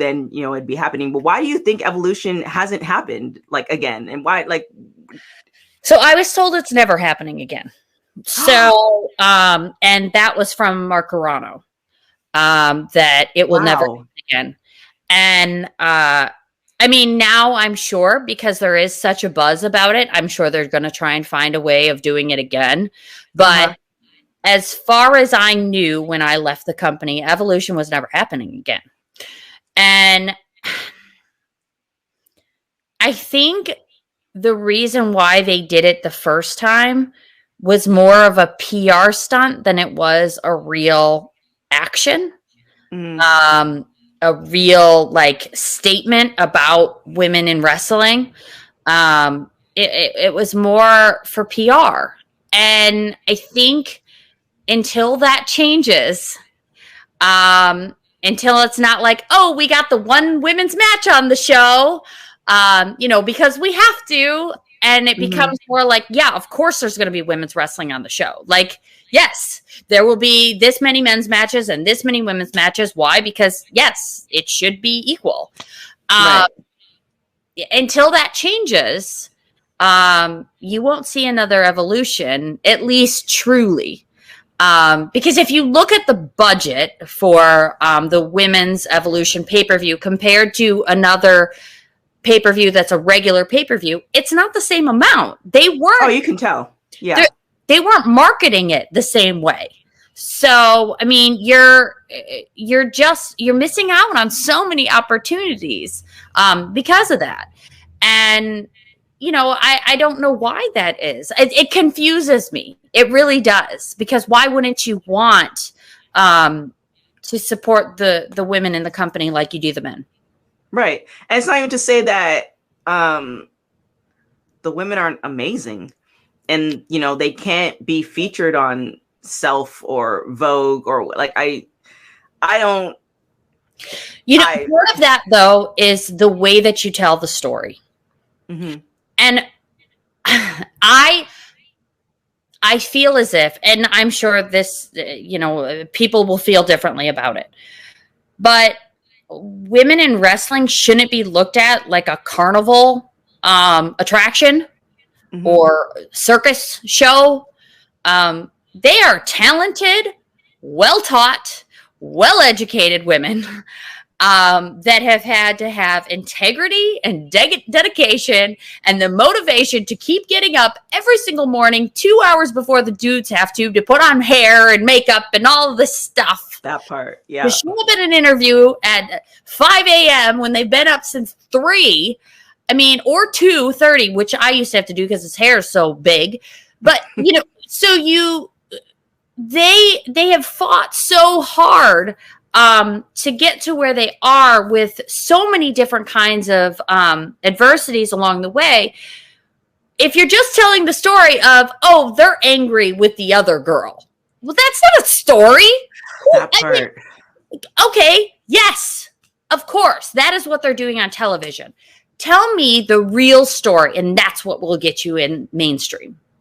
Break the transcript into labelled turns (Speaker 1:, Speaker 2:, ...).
Speaker 1: then, it'd be happening. But why do you think evolution hasn't happened again? And why,
Speaker 2: So I was told it's never happening again. So, and that was from Mark Carano, that it will never happen again. And, I mean, now I'm sure, because there is such a buzz about it, I'm sure they're going to try and find a way of doing it again. But as far as I knew when I left the company, evolution was never happening again. And I think the reason why they did it the first time was more of a PR stunt than it was a real action. A real statement about women in wrestling. It was more for PR. And I think until that changes, until it's not like, oh, we got the one women's match on the show, because we have to. And it becomes more like, yeah, of course there's going to be women's wrestling on the show. Yes, there will be this many men's matches and this many women's matches. Why? Because, yes, it should be equal. Right. Until that changes, you won't see another evolution, at least truly. Because if you look at the budget for the women's evolution pay-per-view compared to another pay-per-view that's a regular pay-per-view, it's not the same amount. They weren't.
Speaker 1: Oh, you can tell. Yeah.
Speaker 2: They weren't marketing it the same way. So, I mean, you're missing out on so many opportunities because of that. And, I don't know why that is. It confuses me. It really does. Because why wouldn't you want to support the women in the company like you do the men?
Speaker 1: Right. And it's not even to say that the women aren't amazing. And, they can't be featured on Self or Vogue or I don't.
Speaker 2: Part of that, though, is the way that you tell the story. Mm-hmm. And I feel as if, and I'm sure this, people will feel differently about it, but women in wrestling shouldn't be looked at like a carnival attraction or circus show. They are talented, well-taught, well-educated women that have had to have integrity and dedication and the motivation to keep getting up every single morning 2 hours before the dudes have to put on hair and makeup and all of this stuff.
Speaker 1: That part, yeah.
Speaker 2: To show up at an interview at 5 a.m. when they've been up since 3, or 2:30, which I used to have to do because his hair is so big. But, they have fought so hard to get to where they are with so many different kinds of adversities along the way. If you're just telling the story of, oh, they're angry with the other girl. Well, that's not a story.
Speaker 1: That part.
Speaker 2: Okay, yes, of course. That is what they're doing on television. Tell me the real story, and that's what will get you in mainstream.